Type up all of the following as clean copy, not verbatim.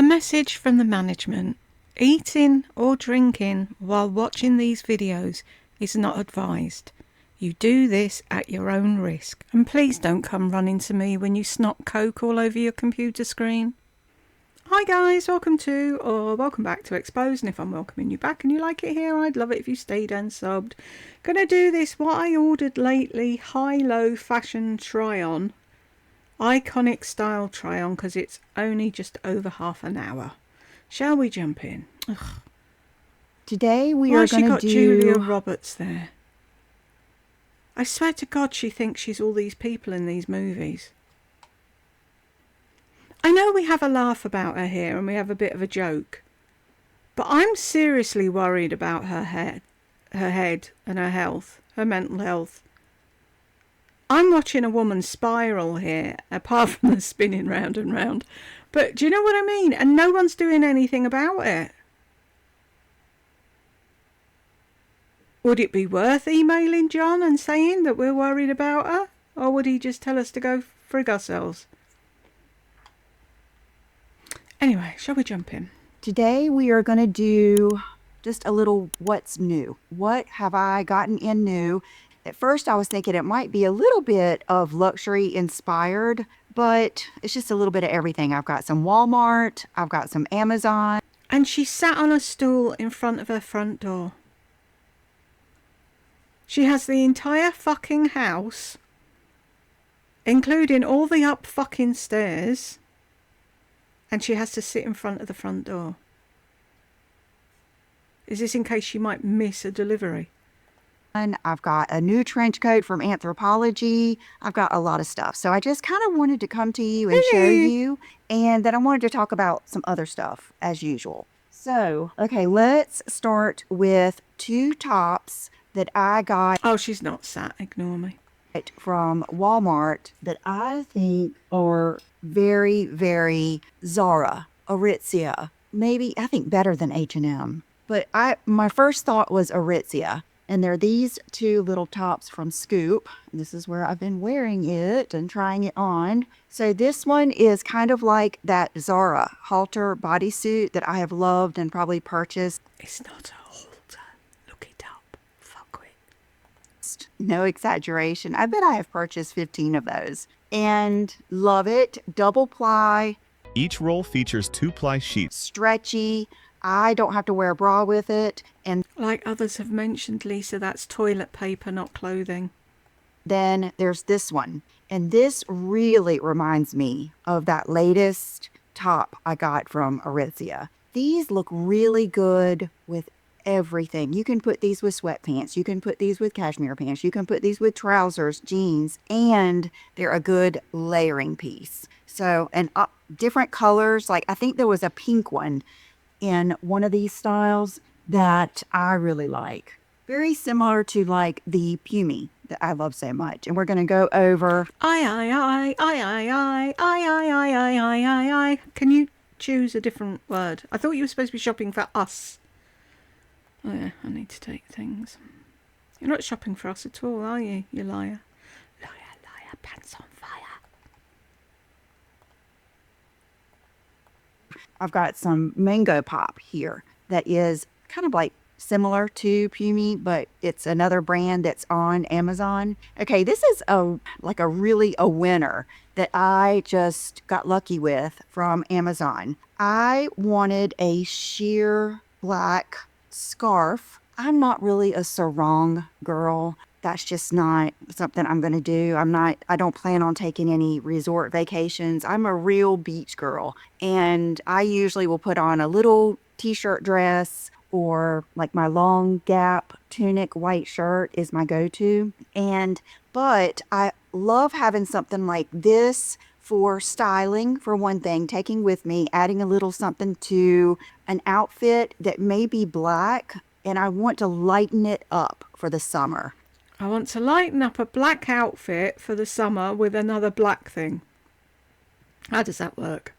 message from the management. Eating or drinking while watching these videos is not advised. You do this at your own risk. And please don't come running to me when you snot coke all over your computer screen. Hi guys, welcome back to Exposed, and if I'm welcoming you back and you like it here, I'd love it if you stayed and subbed. Gonna do this, what I ordered lately, high-low fashion try-on. Iconic style try-on, because it's only just over half an hour. Shall we jump in? Ugh. Today we are going to do... Julia Roberts there? I swear to God she thinks she's all these people in these movies. I know we have a laugh about her here and we have a bit of a joke, but I'm seriously worried about her head and her health, her mental health. I'm watching a woman spiral here, apart from the spinning round and round. But do you know what I mean? And no one's doing anything about it. Would it be worth emailing John and saying that we're worried about her? Or would he just tell us to go frig ourselves? Anyway, shall we jump in? Today we are going to do just a little what's new. What have I gotten in new? At first I was thinking it might be a little bit of luxury inspired, but it's just a little bit of everything. I've got some Walmart, I've got some Amazon. And she sat on a stool in front of her front door. She has the entire fucking house, including all the up fucking stairs, and she has to sit in front of the front door. Is this in case she might miss a delivery? I've got a new trench coat from Anthropologie. I've got a lot of stuff. So I just kind of wanted to come to you and show you. And then I wanted to talk about some other stuff as usual. So, okay, let's start with two tops that I got. Oh, she's not sat. Ignore me. From Walmart that I think are very, very Zara, Aritzia. Maybe, I think better than H&M. But my first thought was Aritzia. And they're these two little tops from Scoop. This is where I've been wearing it and trying it on. So this one is kind of like that Zara halter bodysuit that I have loved and probably purchased. It's not a halter. Look it up. Fuck it. No exaggeration. I bet I have purchased 15 of those. And love it. Double ply. Each roll features 2-ply sheets. Stretchy. I don't have to wear a bra with it. And like others have mentioned, Lisa, that's toilet paper, not clothing. Then there's this one. And this really reminds me of that latest top I got from Aritzia. These look really good with everything. You can put these with sweatpants. You can put these with cashmere pants. You can put these with trousers, jeans, and they're a good layering piece. So, and different colors. Like I think there was a pink one in one of these styles that I really like. Very similar to like the Pumi that I love so much. And we're going to go over. I. Can you choose a different word? I thought you were supposed to be shopping for us. Oh yeah, I need to take things. You're not shopping for us at all, are you, you liar? Liar, pants on fire. I've got some Mango Pop here that is kind of like similar to Pumi, but it's another brand that's on Amazon. Okay, this is really a winner that I just got lucky with from Amazon. I wanted a sheer black scarf. I'm not really a sarong girl. That's just not something I'm going to do. I don't plan on taking any resort vacations. I'm a real beach girl. And I usually will put on a little t-shirt dress or like my long Gap tunic white shirt is my go-to. But I love having something like this for styling, for one thing, taking with me, adding a little something to an outfit that may be black, and I want to lighten it up for the summer. I want to lighten up a black outfit for the summer with another black thing. How does that work?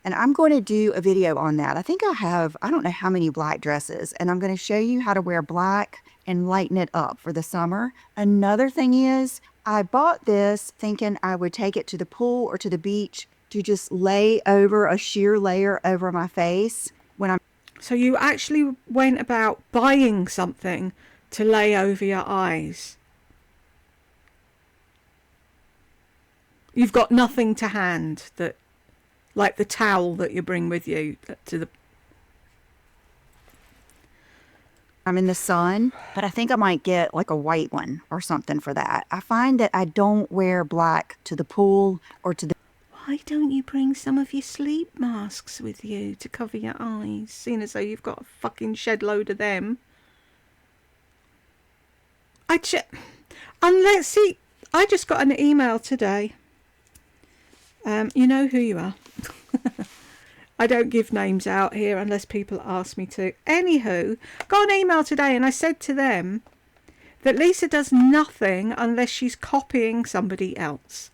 And I'm going to do a video on that. I think I don't know how many black dresses, and I'm going to show you how to wear black and lighten it up for the summer. Another thing is, I bought this thinking I would take it to the pool or to the beach to just lay over a sheer layer over my face when I'm... So you actually went about buying something to lay over your eyes. You've got nothing to hand, that, like the towel that you bring with you to the... I'm in the sun, but I think I might get like a white one or something for that. I find that I don't wear black to the pool or to the... Why don't you bring some of your sleep masks with you to cover your eyes, seeing as though you've got a fucking shed load of them? Unless, see, I just got an email today. You know who you are. I don't give names out here unless people ask me to. Anywho, got an email today and I said to them that Lisa does nothing unless she's copying somebody else.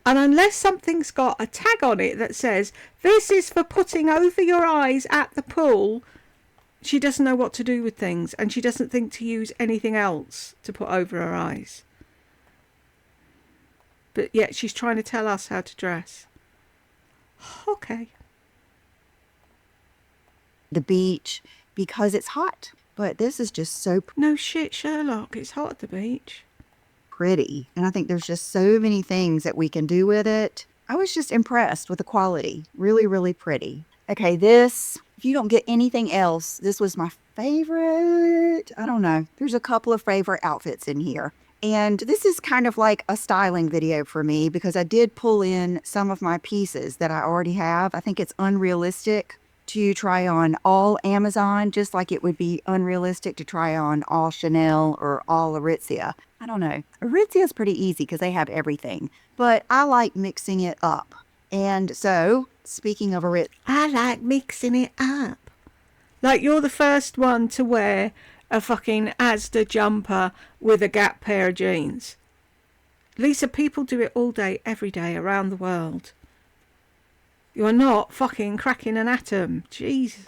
And unless something's got a tag on it that says, this is for putting over your eyes at the pool, she doesn't know what to do with things, and she doesn't think to use anything else to put over her eyes. But yet she's trying to tell us how to dress. Okay. The beach because it's hot. But this is just so No shit, Sherlock. It's hot at the beach. pretty. And I think there's just so many things that we can do with it. I was just impressed with the quality. Really, really pretty. Okay, this, if you don't get anything else, this was my favorite. I don't know. There's a couple of favorite outfits in here. And this is kind of like a styling video for me because I did pull in some of my pieces that I already have. I think it's unrealistic to try on all Amazon, just like it would be unrealistic to try on all Chanel or all Aritzia. I don't know. Aritzia is pretty easy because they have everything, but I like mixing it up. And so, speaking of Aritzia, I like mixing it up. Like you're the first one to wear a fucking Asda jumper with a Gap pair of jeans. Lisa, people do it all day, every day, around the world. You're not fucking cracking an atom. Jesus.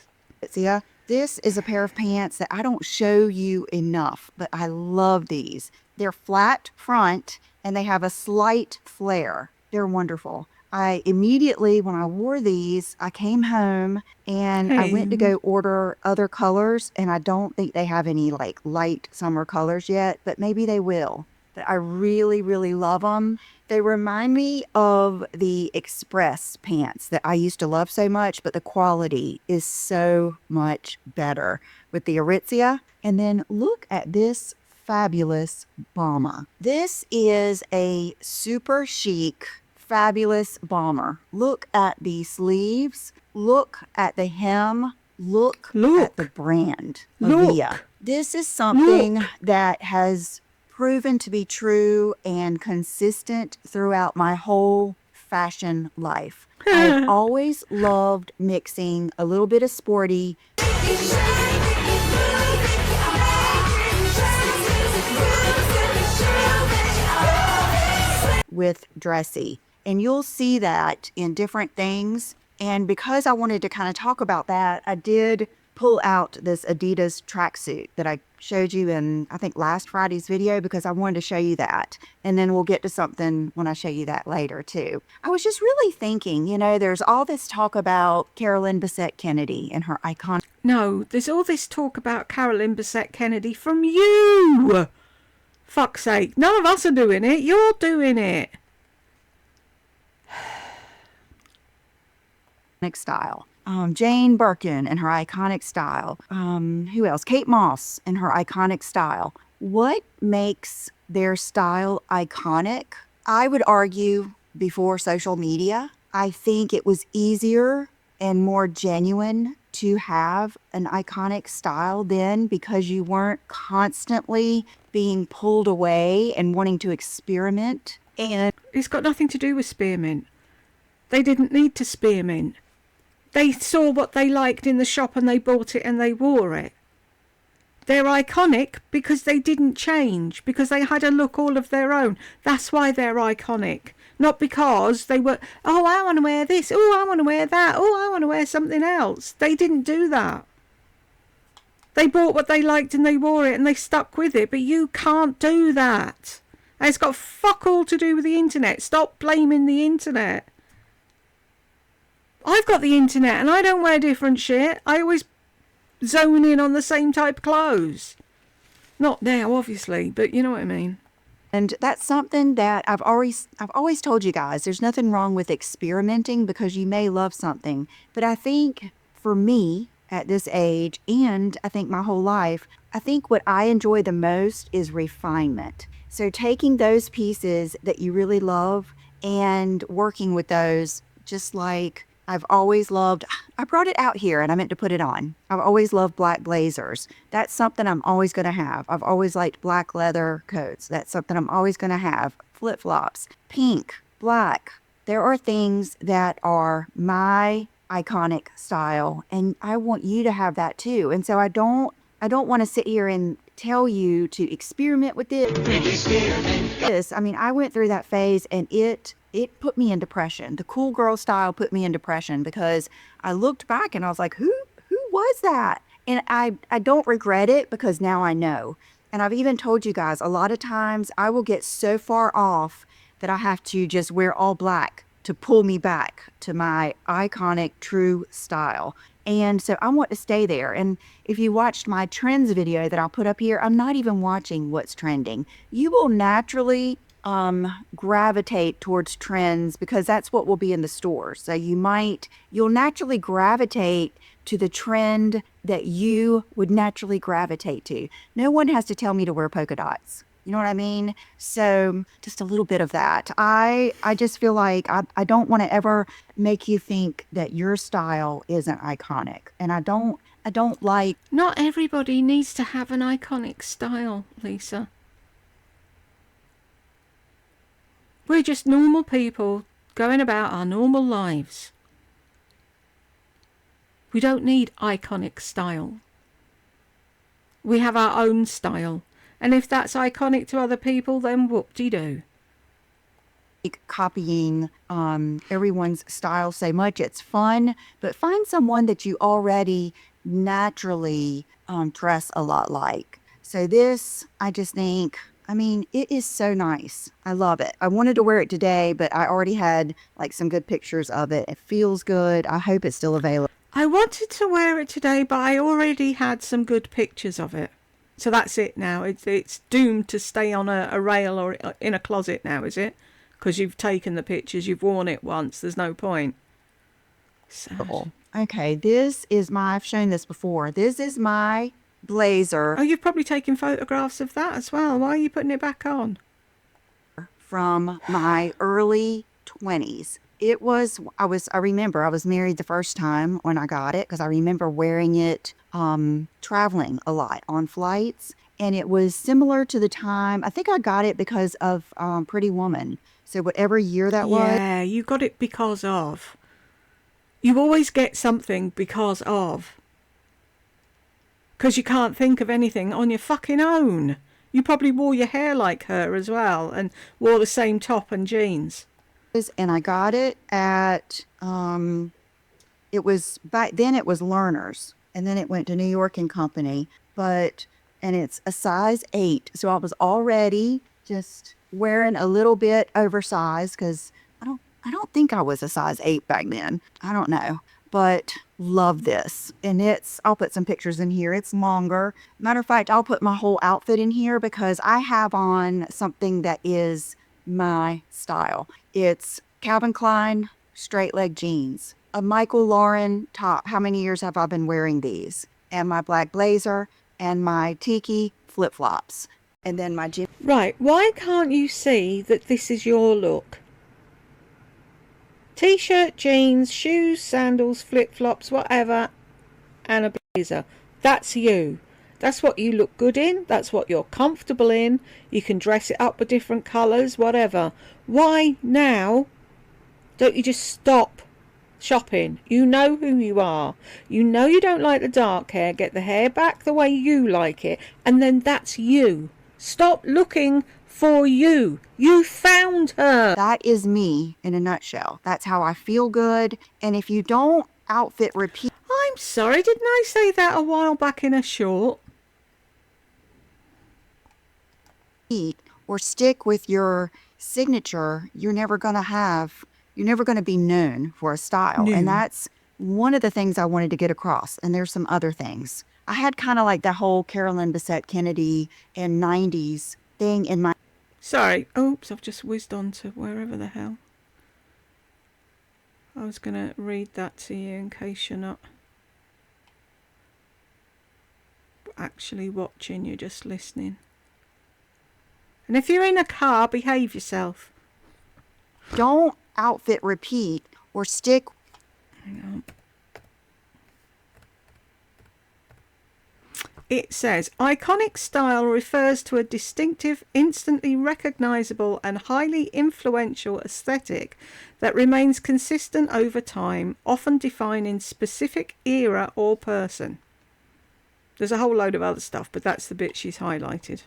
this is a pair of pants that I don't show you enough, but I love these. They're flat front and they have a slight flare. They're wonderful. I immediately, when I wore these, I came home and I went to go order other colors, and I don't think they have any like light summer colors yet, but maybe they will. But I really, really love them. They remind me of the Express pants that I used to love so much, but the quality is so much better with the Aritzia. And then look at this fabulous bomber. This is a super chic, fabulous bomber. Look at the sleeves. Look at the hem. Look at the brand. Avia. This is something that has proven to be true and consistent throughout my whole fashion life. I've always loved mixing a little bit of sporty with dressy. And you'll see that in different things. And because I wanted to kind of talk about that, I did pull out this Adidas tracksuit that I showed you in, I think, last Friday's video, because I wanted to show you that. And then we'll get to something when I show you that later too. I was just really thinking, you know, there's all this talk about Carolyn Bessette Kennedy and her iconic... No, there's all this talk about Carolyn Bessette Kennedy from you! Fuck's sake, none of us are doing it, you're doing it! style. Jane Birkin and her iconic style. Who else? Kate Moss and her iconic style. What makes their style iconic? I would argue before social media, I think it was easier and more genuine to have an iconic style then, because you weren't constantly being pulled away and wanting to experiment. And it's got nothing to do with spearmint. They didn't need to spearmint. They saw what they liked in the shop and they bought it and they wore it. They're iconic because they didn't change, because they had a look all of their own. That's why they're iconic. Not because they were, oh, I want to wear this, oh, I want to wear that, oh, I want to wear something else. They didn't do that. They bought what they liked and they wore it and they stuck with it, but you can't do that. And it's got fuck all to do with the internet. Stop blaming the internet. I've got the internet and I don't wear different shit. I always zone in on the same type of clothes. Not now, obviously, but you know what I mean. And that's something that I've always told you guys. There's nothing wrong with experimenting because you may love something. But I think for me at this age, and I think my whole life, I think what I enjoy the most is refinement. So taking those pieces that you really love and working with those, just like I've always loved, I brought it out here and I meant to put it on. I've always loved black blazers. That's something I'm always going to have. I've always liked black leather coats. That's something I'm always going to have. Flip-flops, pink, black. There are things that are my iconic style, and I want you to have that too. And so I don't want to sit here and tell you to experiment with this. I mean, I went through that phase and it put me in depression. The cool girl style put me in depression because I looked back and I was like, who was that? And I don't regret it because now I know. And I've even told you guys, a lot of times I will get so far off that I have to just wear all black to pull me back to my iconic true style. And so I want to stay there. And if you watched my trends video that I'll put up here, I'm not even watching what's trending. You will naturally gravitate towards trends because that's what will be in the stores. So you'll naturally gravitate to the trend that you would naturally gravitate to. No one has to tell me to wear polka dots. You know what I mean? So just a little bit of that. I just feel like I don't want to ever make you think that your style isn't iconic. And I don't like... Not everybody needs to have an iconic style, Lisa. We're just normal people going about our normal lives. We don't need iconic style. We have our own style. And if that's iconic to other people, then whoop-de-doo. Copying everyone's style so much. It's fun, but find someone that you already naturally dress a lot like. So this, I just think... I mean, it is so nice. I love it. I wanted to wear it today, but I already had like some good pictures of it. It feels good. I hope it's still available. I wanted to wear it today, but I already had some good pictures of it. So that's it now. It's doomed to stay on a rail or in a closet now, is it? Because you've taken the pictures, you've worn it once. There's no point. So. Okay, I've shown this before. This is my blazer. Oh, you've probably taken photographs of that as well. Why are you putting it back on? From my early 20s. I remember I was married the first time when I got it because I remember wearing it traveling a lot on flights. And it was similar to the time, I think I got it because of Pretty Woman. So whatever year that was. Yeah, you got it because of. You always get something because of. Because you can't think of anything on your fucking own. You probably wore your hair like her as well and wore the same top and jeans. And I got it at, it was, back then it was Learners. And then it went to New York and Company. And it's a size 8. So I was already just wearing a little bit oversized because I don't think I was a size 8 back then. I don't know. But love this. And I'll put some pictures in here. It's longer. Matter of fact, I'll put my whole outfit in here because I have on something that is my style. It's Calvin Klein straight leg jeans, a Michael Lauren top. How many years have I been wearing these? And my black blazer and my tiki flip-flops. And then my gym. Right, why can't you see that this is your look? T-shirt, jeans, shoes, sandals, flip-flops, whatever, and a blazer. That's you. That's what you look good in. That's what you're comfortable in. You can dress it up with different colours, whatever. Why now don't you just stop shopping? You know who you are. You know you don't like the dark hair. Get the hair back the way you like it. And then that's you. Stop looking for you. You found her. That is me in a nutshell. That's how I feel good. And if you don't outfit repeat. I'm sorry, didn't I say that a while back in a short? Or stick with your signature, you're never going to have You're never going to be known for a style. No. And that's one of the things I wanted to get across. And there's some other things. I had kind of like the whole Carolyn Bessette Kennedy and 90s thing in my... Sorry. Oops, I've just whizzed on to wherever the hell. I was going to read that to you in case you're not actually watching, you're just listening. And if you're in a car, behave yourself. Don't outfit repeat or stick... Hang on. It says, iconic style refers to a distinctive, instantly recognizable and highly influential aesthetic that remains consistent over time, often defining specific era or person. There's a whole load of other stuff, but that's the bit she's highlighted.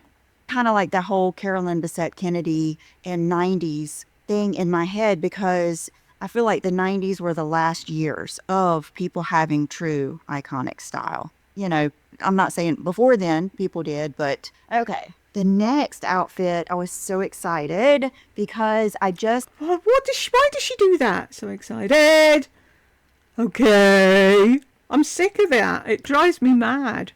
Kind of like the whole Carolyn Bessette Kennedy and 90s thing in my head, because I feel like the 90s were the last years of people having true iconic style. You know, I'm not saying before then people did, but okay. The next outfit, I was so excited because I just... Why does she do that? So excited. Okay. I'm sick of that. It drives me mad.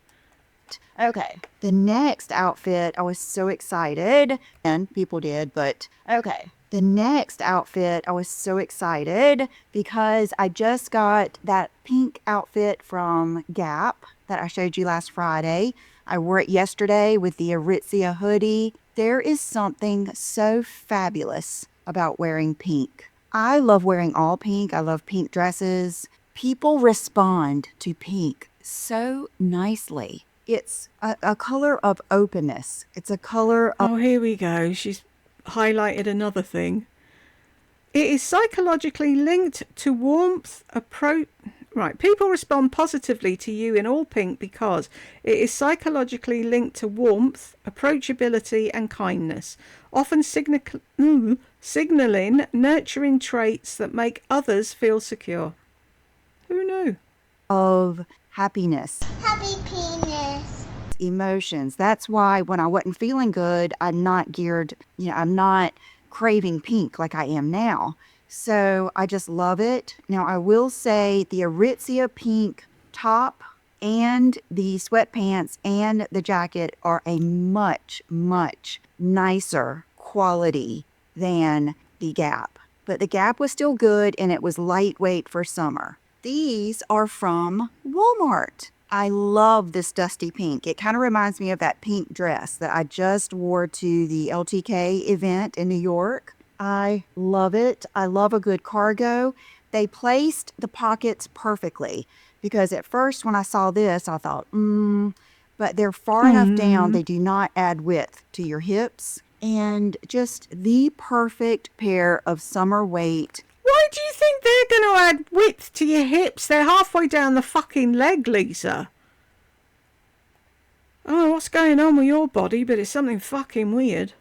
Okay. The next outfit, I was so excited. And people did, but okay. The next outfit, I was so excited because I just got that pink outfit from Gap that I showed you last Friday. I wore it yesterday with the Aritzia hoodie. There is something so fabulous about wearing pink. I love wearing all pink. I love pink dresses. People respond to pink so nicely. It's a color of openness. It's a color of... Oh, here we go. She's highlighted another thing. It is psychologically linked to warmth, Right, people respond positively to you in all pink because it is psychologically linked to warmth, approachability and kindness, often signaling nurturing traits that make others feel secure. Who knew? Of happiness. Happy penis. Emotions. That's why when I wasn't feeling good, I'm not craving pink like I am now. So I just love it. Now I will say the Aritzia pink top and the sweatpants and the jacket are a much, much nicer quality than the Gap. But the Gap was still good and it was lightweight for summer. These are from Walmart. I love this dusty pink. It kind of reminds me of that pink dress that I just wore to the LTK event in New York. I love it. I love a good cargo. They placed the pockets perfectly because at first when I saw this, I thought, but they're far enough down. They do not add width to your hips, and just the perfect pair of summer weight. Why do you think they're going to add width to your hips? They're halfway down the fucking leg, Lisa. I don't know what's going on with your body, but it's something fucking weird.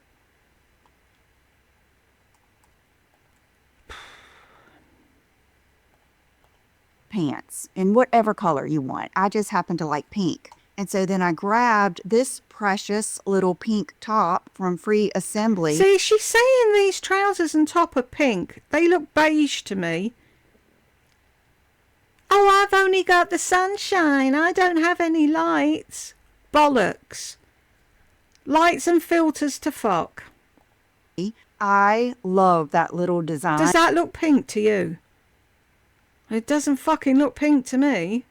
Pants in whatever color you want. I just happen to like pink. And so then I grabbed this precious little pink top from Free Assembly. See, she's saying these trousers and top are pink. They look beige to me. Oh, I've only got the sunshine. I don't have any lights. Bollocks. Lights and filters to fuck. I love that little design. Does that look pink to you? It doesn't fucking look pink to me.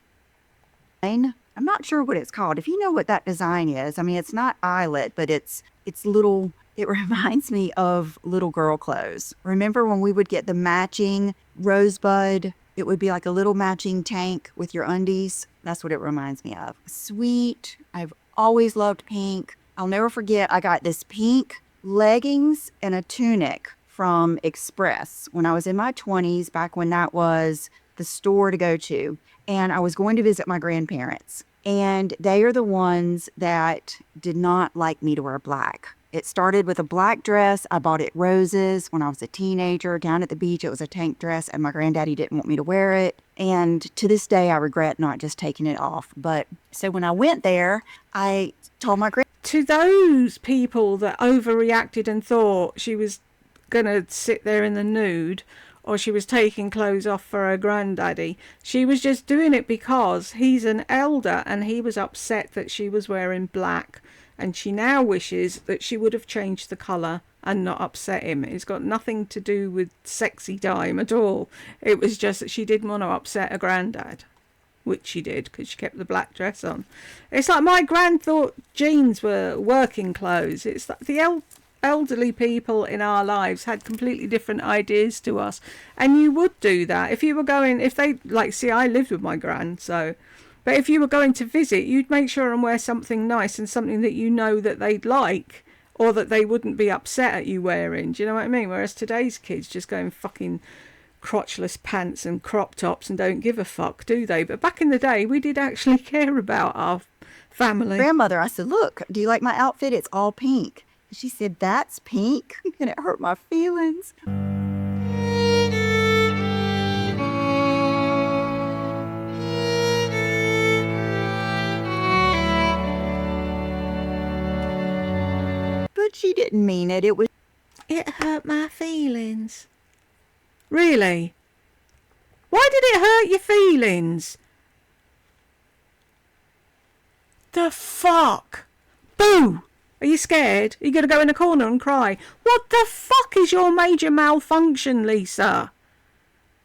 I'm not sure what it's called. If you know what that design is, I mean, it's not eyelet, but it's little, it reminds me of little girl clothes. Remember when we would get the matching rosebud? It would be like a little matching tank with your undies. That's what it reminds me of. Sweet. I've always loved pink. I'll never forget, I got this pink leggings and a tunic from Express when I was in my 20s, back when that was the store to go to. And I was going to visit my grandparents. And they are the ones that did not like me to wear black. It started with a black dress. I bought it roses when I was a teenager down at the beach. It was a tank dress and my granddaddy didn't want me to wear it. And to this day, I regret not just taking it off. But so when I went there, I told my To those people that overreacted and thought she was going to sit there in the nude, or she was taking clothes off for her granddaddy. She was just doing it because he's an elder and he was upset that she was wearing black, and she now wishes that she would have changed the colour and not upset him. It's got nothing to do with sexy time at all. It was just that she didn't want to upset her granddad, which she did because she kept the black dress on. It's like my grand thought jeans were working clothes. It's like the elderly people in our lives had completely different ideas to us, and you would do that if you were going, if they like, see, I lived with my gran, so, but if you were going to visit, you'd make sure and wear something nice and something that you know that they'd like, or that they wouldn't be upset at you wearing. Do you know what I mean? Whereas today's kids just go in fucking crotchless pants and crop tops and don't give a fuck, do they? But back in the day, we did actually care about our family. Grandmother, I said, look, do you like my outfit? It's all pink. She said, that's pink? And it hurt my feelings. But she didn't mean it. It hurt my feelings. Really? Why did it hurt your feelings? The fuck? Boo! Are you scared? Are you going to go in a corner and cry? What the fuck is your major malfunction, Lisa?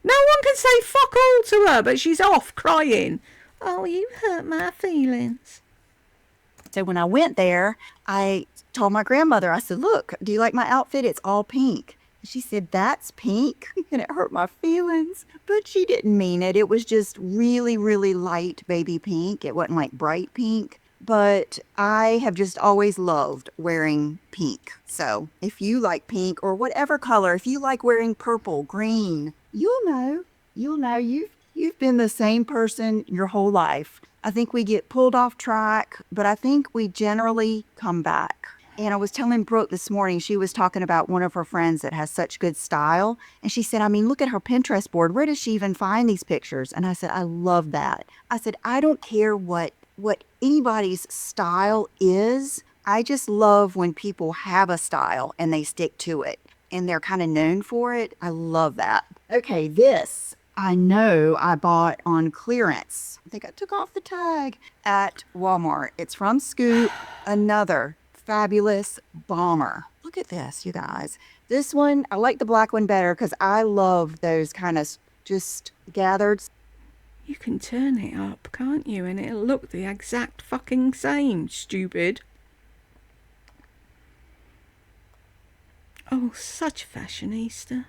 No one can say fuck all to her, but she's off crying. Oh, you hurt my feelings. So when I went there, I told my grandmother, I said, look, do you like my outfit? It's all pink. She said, that's pink? And it hurt my feelings. But she didn't mean it. It was just really, really light baby pink. It wasn't like bright pink. But I have just always loved wearing pink. So if you like pink or whatever color, if you like wearing purple, green, you'll know. You've been the same person your whole life. I think we get pulled off track, but I think we generally come back. And I was telling Brooke this morning, she was talking about one of her friends that has such good style. And she said, I mean, look at her Pinterest board. Where does she even find these pictures? And I said, I love that. I said, I don't care what anybody's style is. I just love when people have a style and they stick to it and they're kind of known for it. I love that. Okay, this I know I bought on clearance. I think I took off the tag at Walmart. It's from Scoop, another fabulous bomber. Look at this, you guys. This one, I like the black one better because I love those kind of just gathered. You can turn it up, can't you? And it'll look the exact fucking same, stupid. Oh, such fashionista.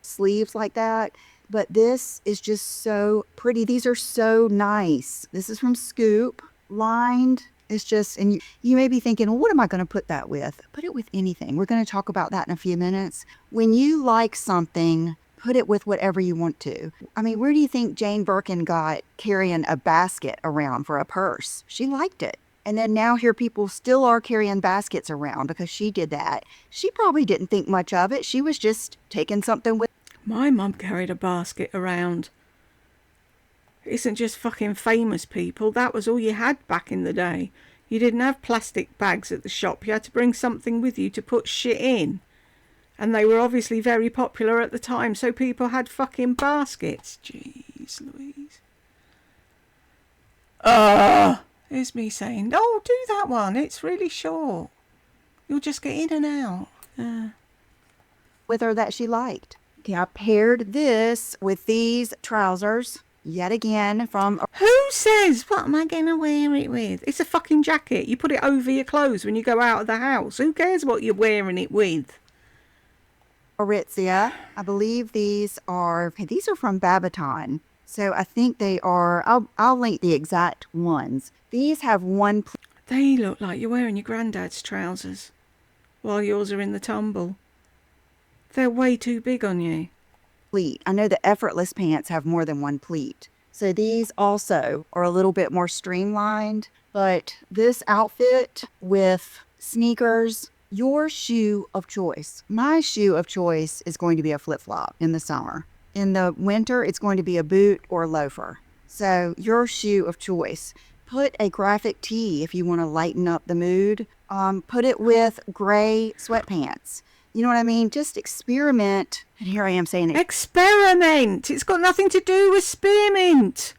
Sleeves like that. But this is just so pretty. These are so nice. This is from Scoop. Lined. It's just, and you may be thinking, well, what am I going to put that with? Put it with anything. We're going to talk about that in a few minutes. When you like something, put it with whatever you want to. I mean, where do you think Jane Birkin got carrying a basket around for a purse? She liked it. And then now here people still are carrying baskets around because she did that. She probably didn't think much of it. She was just taking something with. My mum carried a basket around. It isn't just fucking famous people. That was all you had back in the day. You didn't have plastic bags at the shop. You had to bring something with you to put shit in. And they were obviously very popular at the time, so people had fucking baskets. Jeez Louise. Here's me saying, oh, do that one. It's really short. You'll just get in and out. With her that she liked. Okay, I paired this with these trousers. Yet again from... Who says, what am I going to wear it with? It's a fucking jacket. You put it over your clothes when you go out of the house. Who cares what you're wearing it with? Aritzia. I believe these are... Okay, these are from Babaton. So I think they are... I'll link the exact ones. These have one... They look like you're wearing your granddad's trousers while yours are in the tumble. They're way too big on you. Pleat. I know the effortless pants have more than one pleat. So these also are a little bit more streamlined. But this outfit with sneakers, your shoe of choice. My shoe of choice is going to be a flip-flop in the summer. In the winter, it's going to be a boot or a loafer. So your shoe of choice. Put a graphic tee if you want to lighten up the mood. Put it with gray sweatpants. You know what I mean? Just experiment. And here I am saying it. Experiment. It's got nothing to do with spearmint.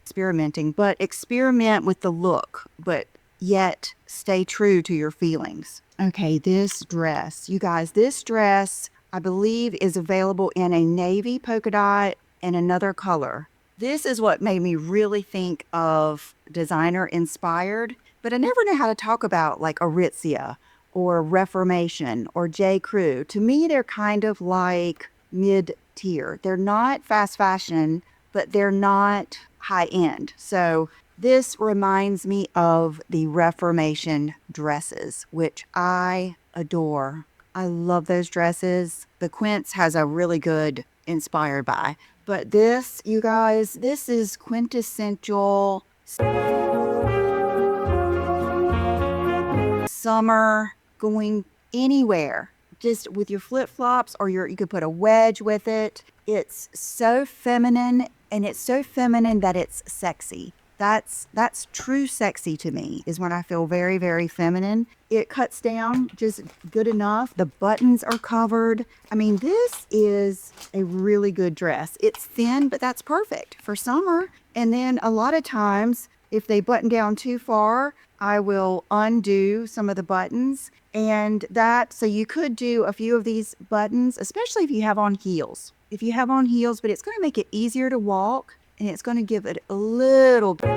Experimenting, but experiment with the look, but yet stay true to your feelings. Okay, this dress. You guys, this dress, I believe, is available in a navy polka dot and another color. This is what made me really think of designer inspired, but I never know how to talk about like Aritzia or Reformation or J. Crew. To me, they're kind of like mid-tier. They're not fast fashion, but they're not high end. So this reminds me of the Reformation dresses, which I adore. I love those dresses. The Quince has a really good inspired by. But this, you guys, this is quintessential summer, going anywhere. Just with your flip-flops or you could put a wedge with it. It's so feminine, and it's so feminine that it's sexy. That's true sexy to me, is when I feel very, very feminine. It cuts down just good enough. The buttons are covered. I mean, this is a really good dress. It's thin, but that's perfect for summer. And then a lot of times, if they button down too far, I will undo some of the buttons. And so you could do a few of these buttons, especially if you have on heels. If you have on heels, but it's going to make it easier to walk, and it's going to give it a little bit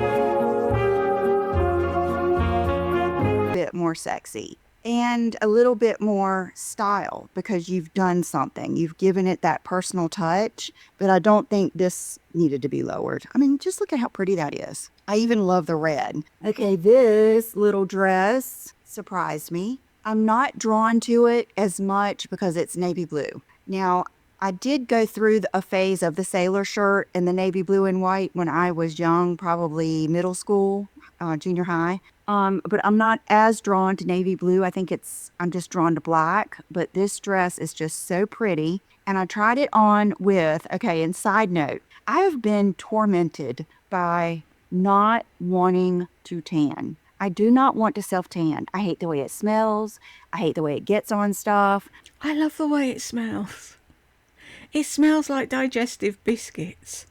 more sexy and a little bit more style, because you've done something. You've given it that personal touch, but I don't think this needed to be lowered. I mean, just look at how pretty that is. I even love the red. Okay, this little dress surprised me. I'm not drawn to it as much because it's navy blue. Now, I did go through a phase of the sailor shirt and the navy blue and white when I was young, probably middle school, junior high. But I'm not as drawn to navy blue. I think I'm just drawn to black. But this dress is just so pretty. And I tried it on with, okay, and side note, I have been tormented by not wanting to tan. I do not want to self-tan. I hate the way it smells. I hate the way it gets on stuff. I love the way it smells. It smells like digestive biscuits.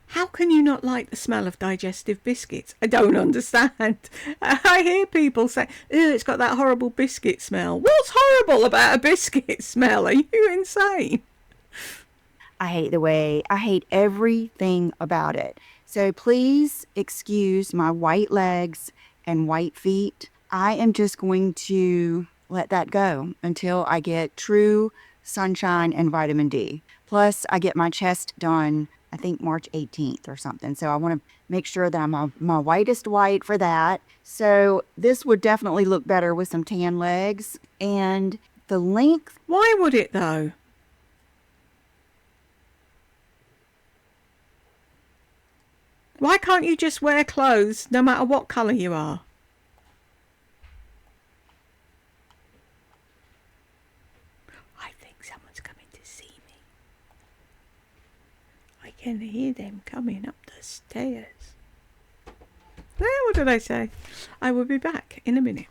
How can you not like the smell of digestive biscuits? I don't understand. I hear people say, ew, it's got that horrible biscuit smell. What's horrible about a biscuit smell? Are you insane? I hate everything about it. So please excuse my white legs and white feet. I am just going to let that go until I get true sunshine and vitamin D. Plus, I get my chest done, I think March 18th or something. So I want to make sure that I'm my whitest white for that. So this would definitely look better with some tan legs. And the length. Why would it though? Why can't you just wear clothes no matter what colour you are? I think someone's coming to see me. I can hear them coming up the stairs. What did I say? I will be back in a minute.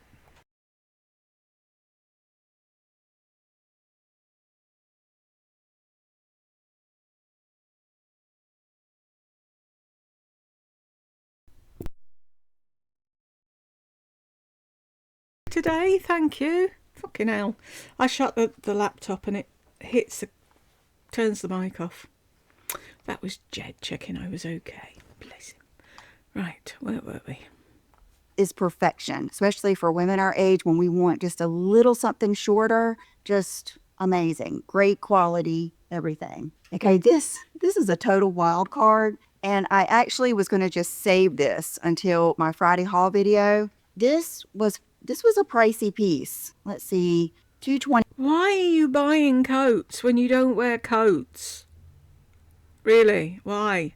Today, thank you. Fucking hell. I shut the laptop and it turns the mic off. That was Jed checking I was okay. Bless him. Right, where were we? Is perfection, especially for women our age when we want just a little something shorter. Just amazing. Great quality, everything. Okay, this is a total wild card. And I actually was going to just save this until my Friday haul video. This was a pricey piece. Let's see, $220. Why are you buying coats when you don't wear coats? Really? Why?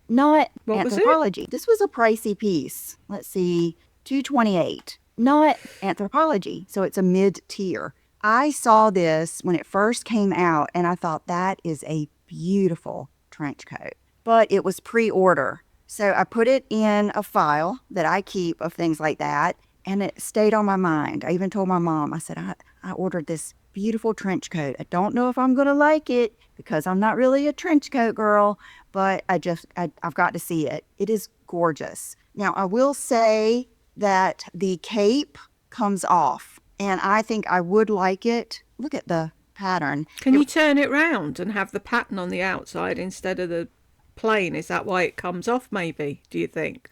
Not What was Anthropology. This was a pricey piece. Let's see, $228. Not Anthropology, so it's a mid-tier. I saw this when it first came out, and I thought that is a beautiful trench coat. But it was pre-order. So I put it in a file that I keep of things like that, and it stayed on my mind. I even told my mom, I said, I ordered this beautiful trench coat. I don't know if I'm going to like it because I'm not really a trench coat girl, but I've got to see it. It is gorgeous. Now, I will say that the cape comes off, and I think I would like it. Look at the pattern. Can you turn it round and have the pattern on the outside instead of the plain? Is that why it comes off, maybe, do you think?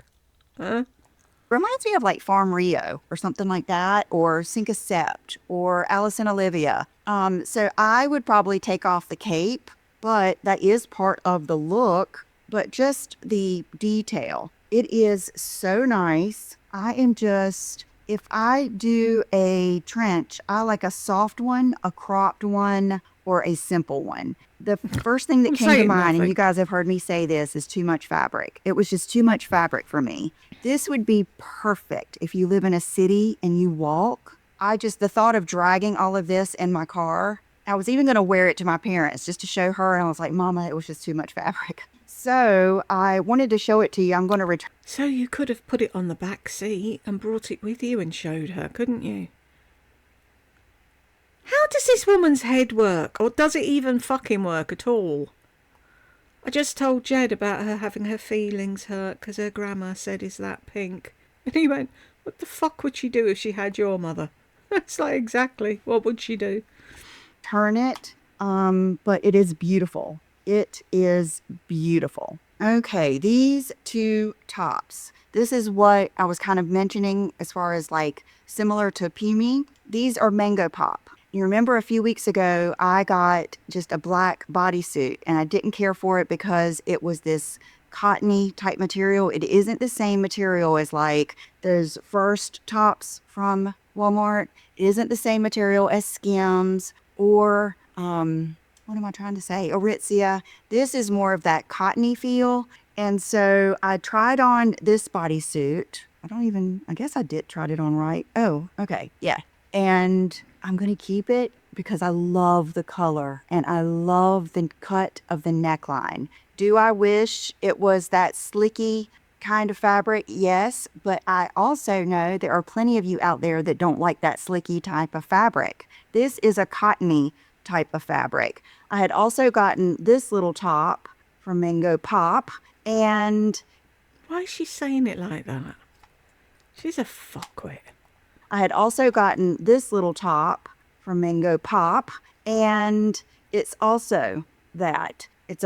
Huh? Reminds me of like Farm Rio or something like that, or Sink a Sept or Alice and Olivia. So I would probably take off the cape, but that is part of the look, but just the detail. It is so nice. If I do a trench, I like a soft one, a cropped one, or a simple one. The first thing that I'm came to saying mind, and nothing. you guys have heard me say this, is too much fabric. It was just too much fabric for me. This would be perfect if you live in a city and you walk. The thought of dragging all of this in my car, I was even going to wear it to my parents just to show her. And I was like, Mama, it was just too much fabric. So I wanted to show it to you. I'm going to return. So you could have put it on the back seat and brought it with you and showed her, couldn't you? How does this woman's head work? Or does it even fucking work at all? I just told Jed about her having her feelings hurt because her grandma said, "Is that pink?" And he went, "What the fuck would she do if she had your mother?" It's like, exactly, what would she do? Turn it, but it is beautiful. It is beautiful. Okay, these two tops. This is what I was kind of mentioning as far as like similar to Pumi. These are Mango Pop. You remember a few weeks ago, I got just a black bodysuit and I didn't care for it because it was this cottony type material. It isn't the same material as like those first tops from Walmart. It isn't the same material as Skims or, what am I trying to say? Aritzia. This is more of that cottony feel. And so I tried on this bodysuit. I guess I did try it on right. Oh, okay. Yeah. And I'm going to keep it because I love the color and I love the cut of the neckline. Do I wish it was that slicky kind of fabric? Yes, but I also know there are plenty of you out there that don't like that slicky type of fabric. This is a cottony type of fabric. I had also gotten this little top from Mango Pop, and Why is she saying it like that? She's a fuckwit. I had also gotten this little top from Mango Pop, and it's also that. It's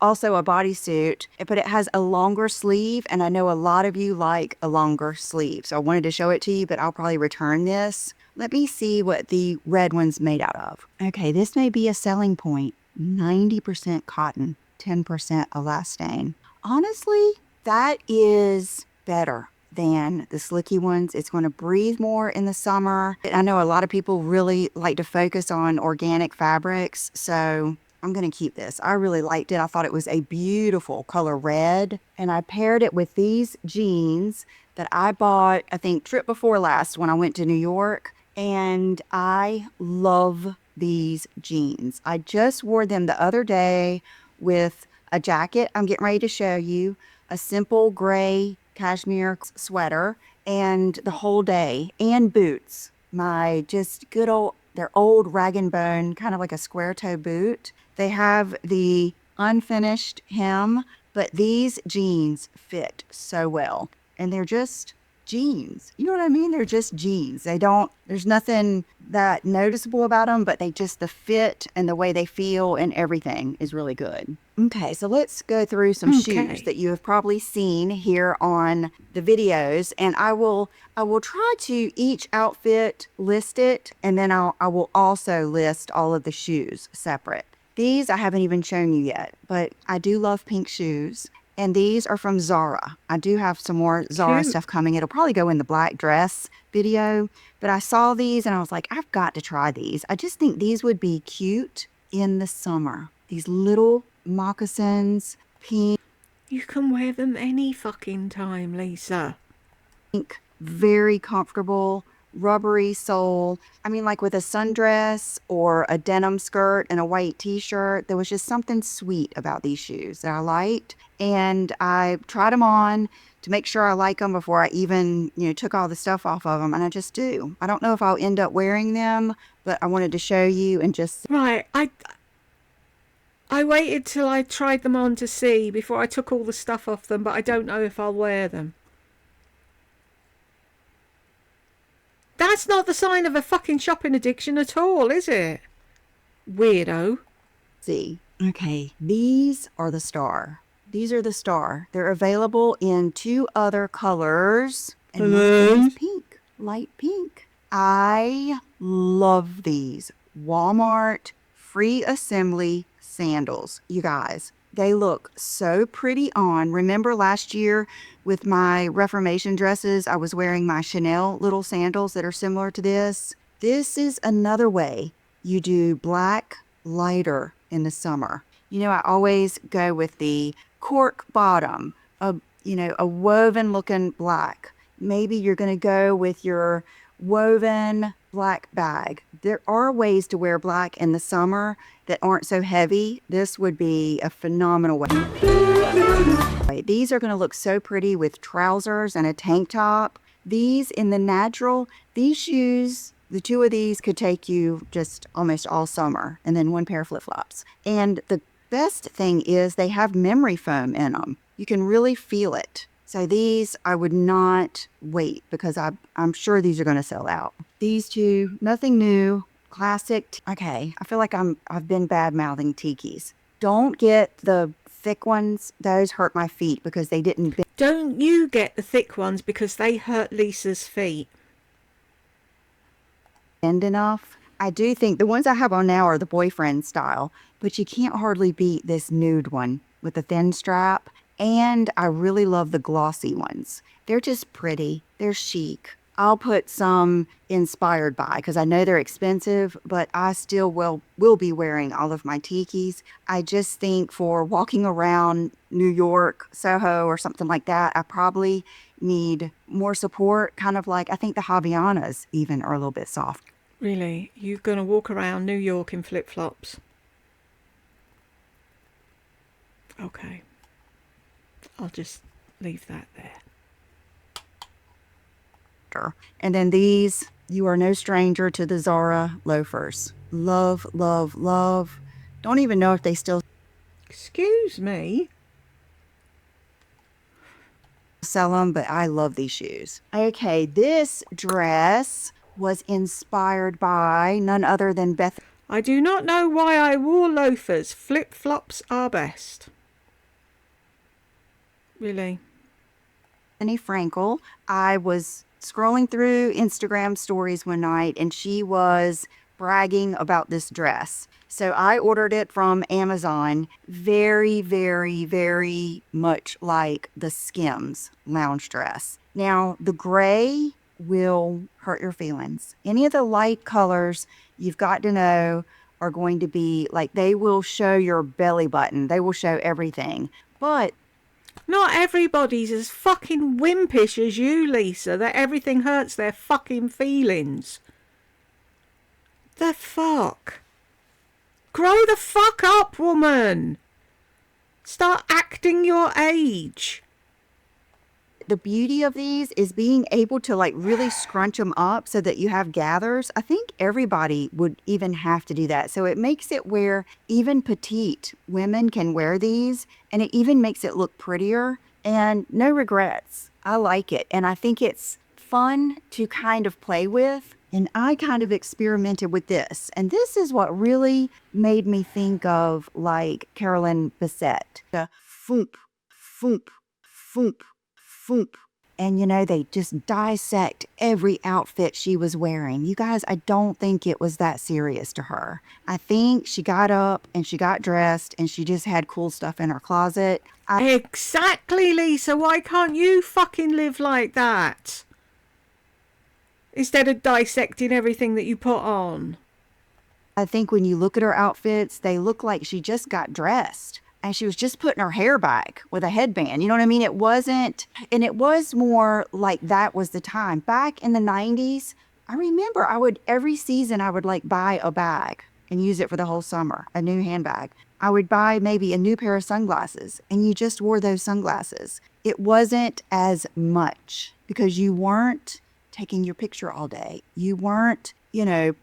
also a bodysuit, but it has a longer sleeve, and I know a lot of you like a longer sleeve. So I wanted to show it to you, but I'll probably return this. Let me see what the red one's made out of. Okay, this may be a selling point. 90% cotton, 10% elastane. Honestly, that is better than the slicky ones. It's going to breathe more in the summer. I know a lot of people really like to focus on organic fabrics, so I'm going to keep this. I really liked it. I thought it was a beautiful color red, and I paired it with these jeans that I bought, I think, trip before last when I went to New York, and I love these jeans. I just wore them the other day with a jacket I'm getting ready to show you, a simple gray cashmere sweater, and the whole day, and boots. My just good old, they're old rag and bone, kind of like a square toe boot. They have the unfinished hem, but these jeans fit so well. And they're just jeans. You know what I mean? They're just jeans. There's nothing that noticeable about them, but the fit and the way they feel and everything is really good. Okay, so let's go through some shoes that you have probably seen here on the videos, and I will try to each outfit list it, and then I will also list all of the shoes separate. These I haven't even shown you yet, but I do love pink shoes. And these are from Zara. I do have some more Zara stuff coming. It'll probably go in the black dress video. But I saw these and I was like, I've got to try these. I just think these would be cute in the summer. These little moccasins, pink, You can wear them any fucking time, Lisa. very comfortable, rubbery sole. I mean, like with a sundress or a denim skirt and a white t-shirt, there was just something sweet about these shoes that I liked. And I tried them on to make sure I like them before I even, took all the stuff off of them. And I just do. I don't know if I'll end up wearing them, but I wanted to show you and just... Right, I waited till I tried them on to see before I took all the stuff off them, but I don't know if I'll wear them. That's not the sign of a fucking shopping addiction at all, is it? Weirdo. See. Okay, these are the star. These are the star. They're available in 2 other colors. And one of them is pink, light pink. I love these. Walmart free assembly sandals. You guys, they look so pretty on. Remember last year with my Reformation dresses, I was wearing my Chanel little sandals that are similar to this. This is another way you do black lighter in the summer. I always go with the cork bottom, a woven looking black. Maybe you're going to go with your woven black bag. There are ways to wear black in the summer that aren't so heavy. This would be a phenomenal way. These are going to look so pretty with trousers and a tank top. These in the natural, these shoes, the 2 of these could take you just almost all summer, and then 1 pair of flip-flops. And the best thing is they have memory foam in them. You can really feel it. So these I would not wait because I'm sure these are going to sell out. These 2, nothing new, classic. Okay, I feel like I've been bad-mouthing Tikis. Don't get the thick ones. Those hurt my feet because they didn't bend. Don't you get the thick ones because they hurt Lisa's feet. Enough. I do think the ones I have on now are the boyfriend style, but you can't hardly beat this nude one with the thin strap. And I really love the glossy ones. They're just pretty. They're chic. I'll put some inspired by because I know they're expensive, but I still will be wearing all of my Tikis. I just think for walking around New York, Soho or something like that, I probably need more support. Kind of like, I think the Havaianas even are a little bit soft. Really? You're going to walk around New York in flip-flops? Okay. I'll just leave that there. And then these, you are no stranger to the Zara loafers. Love, love, love. Don't even know if they still Excuse me? sell them, but I love these shoes. Okay, this dress was inspired by none other than Beth. I do not know why I wore loafers. Flip-flops are best. Really? Bethany Frankel. I was scrolling through Instagram stories one night and she was bragging about this dress. So I ordered it from Amazon. Very, very, very much like the Skims lounge dress. Now, the gray will hurt your feelings. Any of the light colors you've got to know are going to be like, they will show your belly button. They will show everything. But not everybody's as fucking wimpish as you, Lisa, that everything hurts their fucking feelings. The fuck? Grow the fuck up, woman. Start acting your age. the beauty of these is being able to like really scrunch them up so that you have gathers. I think everybody would even have to do that. So it makes it where even petite women can wear these, and it even makes it look prettier and no regrets. I like it. And I think it's fun to kind of play with. And I kind of experimented with this. And this is what really made me think of like Carolyn Bessette. The foomp, foomp, foomp, foomp. And you know, they just dissect every outfit she was wearing. You guys, I don't think it was that serious to her. I think she got up and she got dressed and she just had cool stuff in her closet. Exactly, Lisa. Why can't you fucking live like that? Instead of dissecting everything that you put on. I think when you look at her outfits, they look like she just got dressed and she was just putting her hair back with a headband. You know what I mean? It wasn't, and it was more like that was the time. Back in the 90s, I remember every season I would like buy a bag and use it for the whole summer, a new handbag. I would buy maybe a new pair of sunglasses, and you just wore those sunglasses. It wasn't as much because you weren't taking your picture all day. You weren't,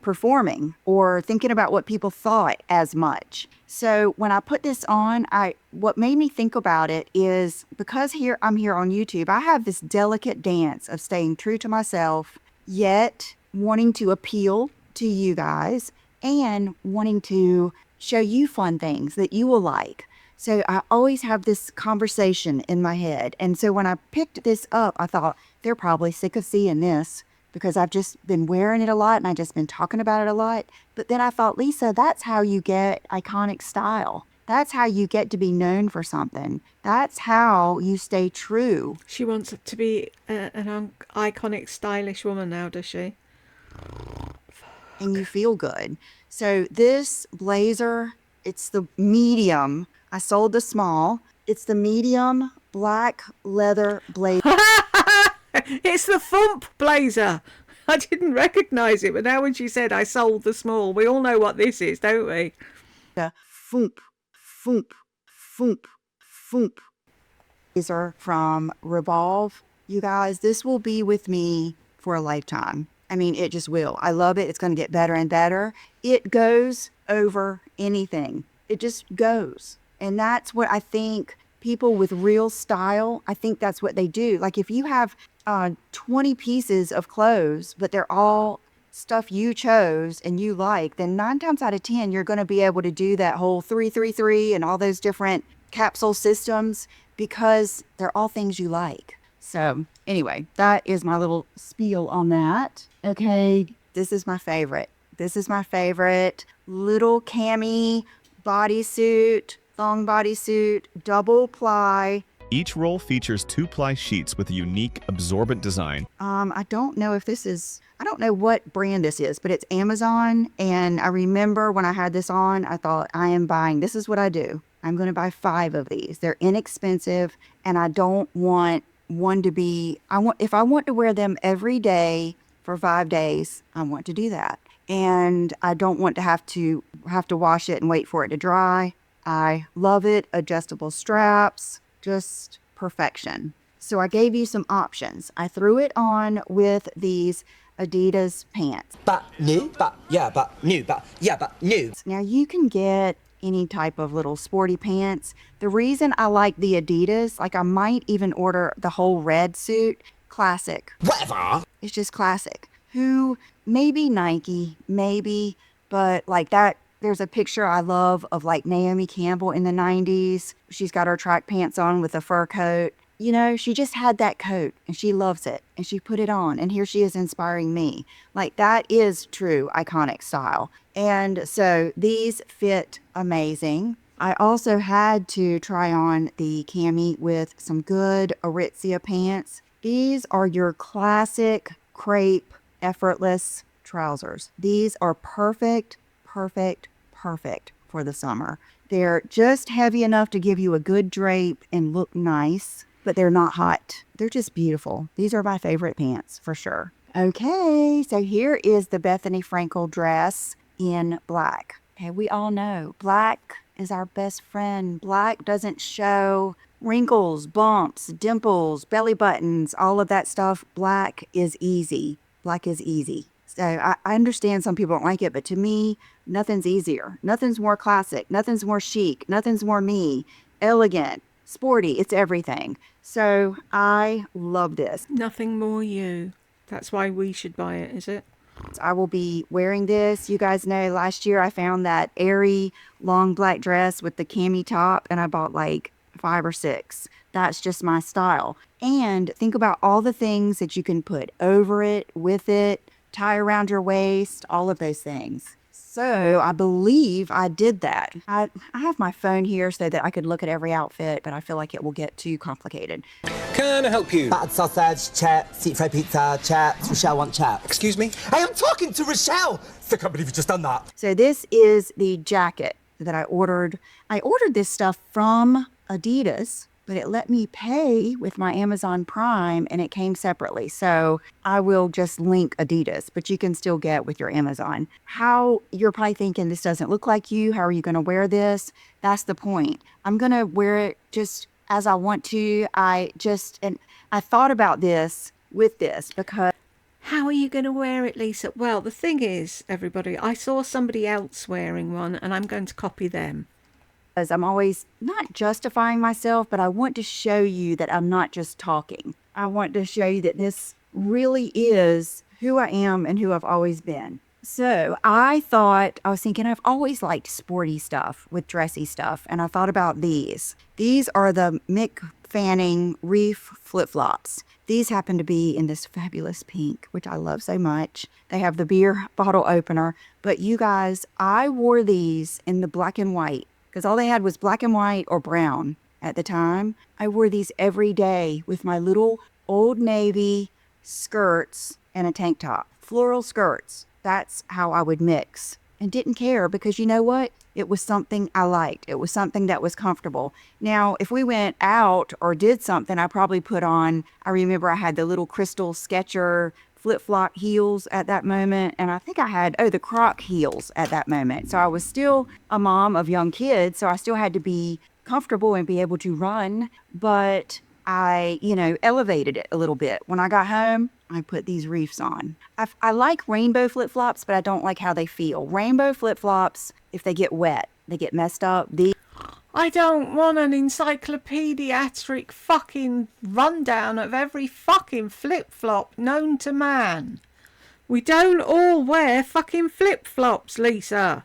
performing or thinking about what people thought as much. So when I put this on, what made me think about it is because I'm here on YouTube, I have this delicate dance of staying true to myself, yet wanting to appeal to you guys and wanting to show you fun things that you will like. So I always have this conversation in my head. And so when I picked this up, I thought they're probably sick of seeing this because I've just been wearing it a lot and I've just been talking about it a lot. But then I thought, Lisa, that's how you get iconic style. That's how you get to be known for something. That's how you stay true. She wants to be an iconic, stylish woman now, does she? And you feel good. So this blazer, it's the medium. I sold the small. It's the medium black leather blazer. It's the Thump blazer. I didn't recognize it, but now when she said I sold the small, we all know what this is, don't we? The Thump, Thump, Thump, Thump. These are from Revolve. You guys, this will be with me for a lifetime. I mean, it just will. I love it. It's going to get better and better. It goes over anything. It just goes. And that's what I think people with real style, I think that's what they do. Like if you have 20 pieces of clothes, but they're all stuff you chose and you like, then 9 times out of 10, you're going to be able to do that whole 333 and all those different capsule systems because they're all things you like. So anyway, that is my little spiel on that. Okay, this is my favorite. This is my favorite little cami bodysuit, long bodysuit, double ply. Each roll features 2-ply sheets with a unique absorbent design. I don't know what brand this is, but it's Amazon. And I remember when I had this on, I thought, this is what I do. I'm going to buy 5 of these. They're inexpensive and I don't want one to be, if I want to wear them every day for 5 days, I want to do that. And I don't want to have to wash it and wait for it to dry. I love it. Adjustable straps, just perfection. So I gave you some options. I threw it on with these Adidas pants. But new. Now you can get any type of little sporty pants. The reason I like the Adidas, like I might even order the whole red suit, classic. Whatever. It's just classic. Maybe Nike, maybe, but like that, there's a picture I love of like Naomi Campbell in the 90s. She's got her track pants on with a fur coat. She just had that coat and she loves it and she put it on and here she is inspiring me. Like that is true iconic style. And so these fit amazing. I also had to try on the cami with some good Aritzia pants. These are your classic crepe effortless trousers. These are perfect for the summer. They're just heavy enough to give you a good drape and look nice, but they're not hot. They're just beautiful. These are my favorite pants for sure. Okay, so here is the Bethany Frankel dress in black. Okay, we all know black is our best friend. Black doesn't show wrinkles, bumps, dimples, belly buttons, all of that stuff. Black is easy. Black is easy. So I understand some people don't like it, but to me, nothing's easier. Nothing's more classic. Nothing's more chic. Nothing's more me. Elegant, sporty. It's everything. So I love this. Nothing more you. That's why we should buy it, is it? I will be wearing this. You guys know last year I found that airy long black dress with the cami top and I bought like 5 or 6. That's just my style. And think about all the things that you can put over it, with it, tie around your waist, all of those things. So I believe I did that. I have my phone here so that I could look at every outfit, but I feel like it will get too complicated. Can I help you? Battered sausage, chat. Seat fried pizza, chat. Rochelle want chat. Excuse me? I am talking to Rochelle! I can't believe you just done that. So this is the jacket that I ordered. I ordered this stuff from Adidas but it let me pay with my Amazon Prime and it came separately. So I will just link Adidas, but you can still get with your Amazon. How you're probably thinking this doesn't look like you. How are you going to wear this? That's the point. I'm going to wear it just as I want to. And I thought about this with this because How are you going to wear it, Lisa? Well, the thing is, everybody, I saw somebody else wearing one and I'm going to copy them. I'm always not justifying myself, but I want to show you that I'm not just talking. I want to show you that this really is who I am and who I've always been. So I was thinking I've always liked sporty stuff with dressy stuff. And I thought about these. These are the Mick Fanning Reef flip-flops. These happen to be in this fabulous pink, which I love so much. They have the beer bottle opener. But you guys, I wore these in the black and white because all they had was black and white or brown at the time. I wore these every day with my little Old Navy skirts and a tank top. Floral skirts. That's how I would mix. And didn't care because you know what? It was something I liked. It was something that was comfortable. Now, if we went out or did something, I probably put on, I remember I had the little crystal Sketcher flip-flop heels at that moment. And I think I had, the Croc heels at that moment. So I was still a mom of young kids. So I still had to be comfortable and be able to run. But I, elevated it a little bit. When I got home, I put these reefs on. I like rainbow flip-flops, but I don't like how they feel. Rainbow flip-flops, if they get wet, they get messed up. I don't want an encyclopedic fucking rundown of every fucking flip-flop known to man. We don't all wear fucking flip-flops, Lisa.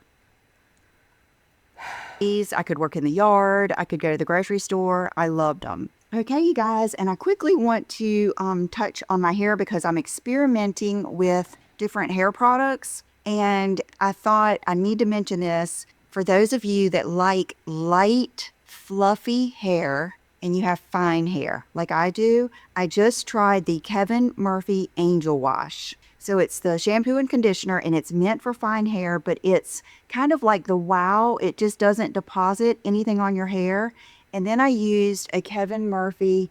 I could work in the yard. I could go to the grocery store. I loved them. Okay, you guys, and I quickly want to touch on my hair because I'm experimenting with different hair products. And I thought I need to mention this for those of you that like light, fluffy hair and you have fine hair like I do. I just tried the Kevin Murphy Angel Wash. So it's the shampoo and conditioner and it's meant for fine hair, but it's kind of like the Wow. It just doesn't deposit anything on your hair. And then I used a Kevin Murphy.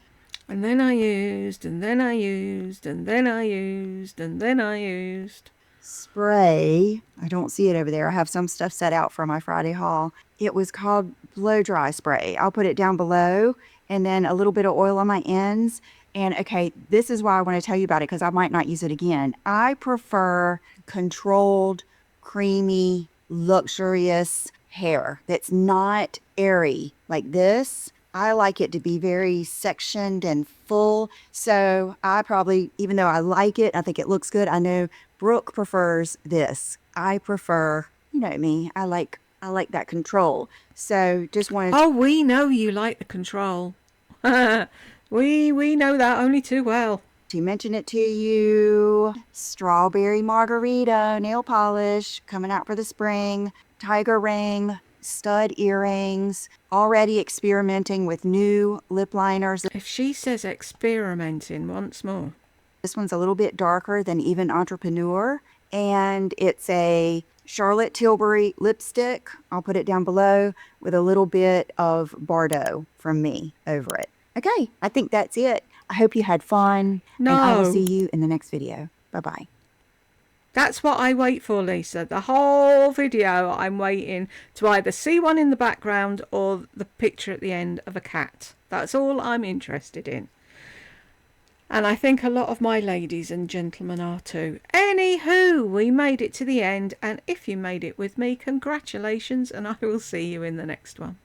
And then I used, and then I used, and then I used, and then I used. Spray. I don't see it over there. I have some stuff set out for my Friday haul. It was called blow dry spray. I'll put it down below and then a little bit of oil on my ends. And okay, this is why I want to tell you about it because I might not use it again. I prefer controlled, creamy, luxurious hair that's not airy like this. I like it to be very sectioned and full. So I probably, even though I like it, I think it looks good. I know Brooke prefers this. I prefer, you know me, I like that control. So just wanted Oh, we know you like the control. we know that only too well. to mention it to you. Strawberry margarita nail polish coming out for the spring. Tiger ring, stud earrings, already experimenting with new lip liners. If she says experimenting once more. This one's a little bit darker than Even Entrepreneur, and it's a Charlotte Tilbury lipstick. I'll put it down below with a little bit of Bordeaux from me over it. Okay, I think that's it. I hope you had fun, and I will see you in the next video. Bye-bye. That's what I wait for, Lisa. The whole video I'm waiting to either see one in the background or the picture at the end of a cat. That's all I'm interested in. And I think a lot of my ladies and gentlemen are too. Anywho, we made it to the end. And if you made it with me, congratulations. And I will see you in the next one.